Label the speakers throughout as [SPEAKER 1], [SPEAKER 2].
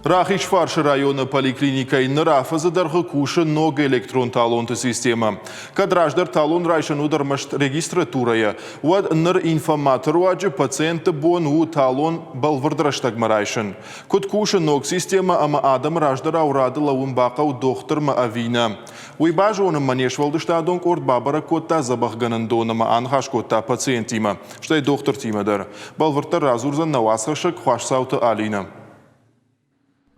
[SPEAKER 1] Рахиш-Фарш района поликлиникой нарафазы дарғы кушы ног электрон талонты система. Кадраждар талон райшын удармашт регистратурая. Уад ныр информатор уаджы пациенты бон у талон балвардраштагма райшын. Кут кушы ног система ама адам раждар аурады лауын бақау доқтырма авина. Уйбажы оның манешвалды штадон корт бабара котта забахганын донама анхаш котта пациентима. Штай доктор тимадар. Балвардтар разурзан навасхашык хвашсауты алина.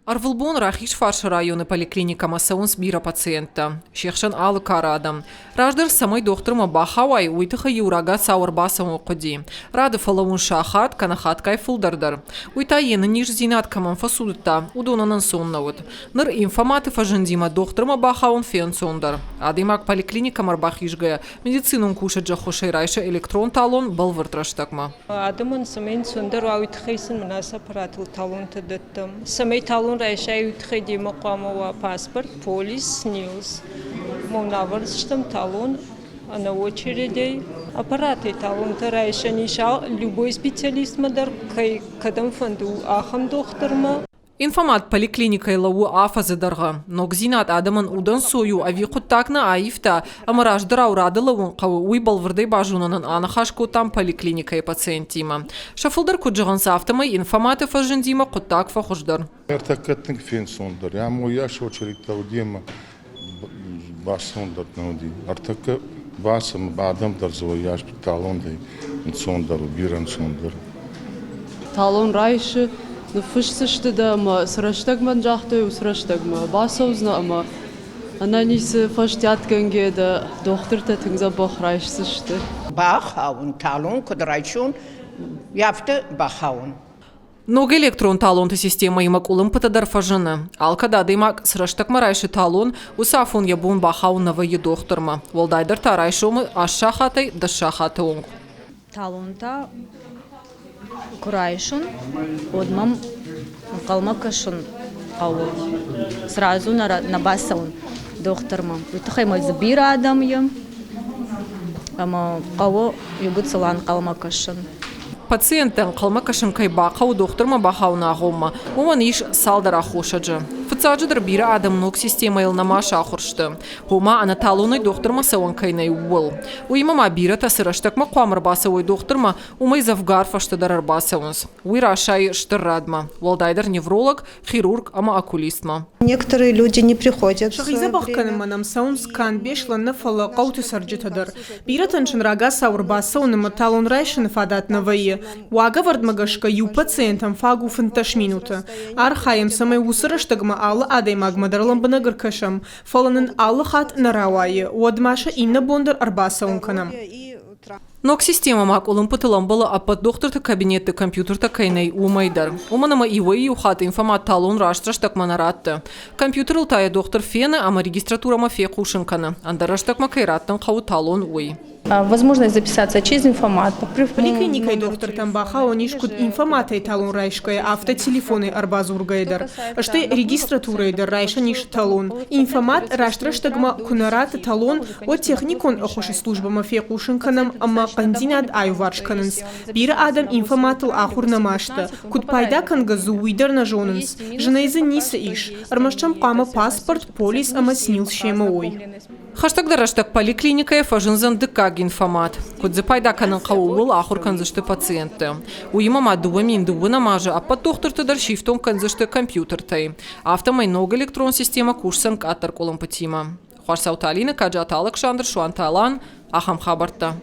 [SPEAKER 2] Арвылбон Рахиш-Фарш районы поликлиника масаун сбира пациента. Шехшан алы карадам. Раждар самой докторма бахавай уйтыха юрага сауырбасам оқыди. Рады фалаун шахат, канахат кайфулдардар. Уйта ені ниш зинат каман фасудыта, удонанын соннавыд. Ныр информаты фажындима докторма бахаун фен сондар. Адымак поликлиника марбахишгая медицинун кушат жахошай райша электрон талон балвыртраштакма.
[SPEAKER 3] Адымын самайн сондар уайтыхайсын мынаса паратыл талон тадыттым. Самай талон رایشای اتخذی مقام و پاسپورت پلیس نیوز منورستم талон на очереди аппараты талон райша ниша любой специалист мадар кадам фанду ахам докторма.
[SPEAKER 2] Информат поликлиникой лау афазы дарга. Ногзинат адаман удан сою ави құттакна аифта амараж дырау лауын қауы уйбал вырдай бажунанын анахашко там поликлиникой пациентима. Шафылдар күджіған сафтамай информаты фажындима құттак фахуждар.
[SPEAKER 4] Ертакеттің фен сондар. Ям уяш очередь таудима баш сондар науди. Артака басам бадам дарзо яш талондай сондар убиран сондар.
[SPEAKER 5] Талон райшы Фышсышты да ма сраштагман жахты усраштагма басаузна ама ананисы фаштятканге да докторта тыңза бахрайшсышты.
[SPEAKER 6] Бахаун талон кудрайшун яфты бахаун.
[SPEAKER 2] Ног электрон талонты система имак улым пытадар фажыны. Алкада дымак сраштагма райшы талон усафун ябун бахаунава едокторма. Волдайдар тарайшумы ашшахатай да шахаты онг.
[SPEAKER 7] Талонта Курайшун, одмам калмакашун, сразу на басаун доктормам. Витахай мой забира адам ям, ама кого югут салан калмакашун.
[SPEAKER 2] Пациентен калмакашын кайбақа докторма бахауна агома. Уман иш салдара хошаджы. Фыцаджыдыр бира адам ног система илнамаша ахуршты. Хума ана талоной докторма сауан кайнай уыл. Уймама бира тасыраштакма қуамыр басауой докторма умай завгар фаштыдар арбасауынс. Уйрашай штыррадма. Валдайдар невролог, хирург, ама окулистма.
[SPEAKER 8] Некоторые люди не приходят.
[SPEAKER 9] Шахиза бахканыманам саун скан бешланны фала қауты сарджитадар. Бира таншын рага саур басауным талон райшын фадат навайы. Уага вардмагашка ю пациентам фагу фанташ минута. Архаем самай усыраштагма алы адаймаг мадаралам банагыркашам. Фаланын алы хат нарауайы. Уадмаша инна бондар арбасаун канам.
[SPEAKER 2] Ног система мак улым пытылам было аппат докторты кабинетты компьютерта кайнай умайдар. Уманама ивай и ухат информат талон раштраштак манаратты. Компьютер тая доктор фены, ама регистратура мафе кушинкана. Андараштак макайраттан қау талон уй.
[SPEAKER 7] Возможность записаться через информат.
[SPEAKER 9] Поликлиникой доктор Тамбаха онишкут информатой талон райшкая автотелефоны арбазургайдар. Аштай регистратурайдар райша ниш талон. Информат раштраштагма кунарат талон от техникон охоши служба мафе кушинканам, ама кандинат айваршканынс. Бира адам информатыл ахур намашта. Кут пайда кангазу уйдар на жонынс. Женайзы ниса иш. Армашчам кама паспорт, полис, ама снил шема ой.
[SPEAKER 2] Хаштагдараштак поликлиника фажынзан дыкаг информат. Кут запайда канын қауыл ахур канзышты пациенты. Уймама дуамин дуына мажы аппат докторты дар шифтон канзышты компьютертай. Автомай ног электрон система кушсанг аттар колым патима. Хварсауталина Каджат Александр Шуанталан Ахам Хабарта.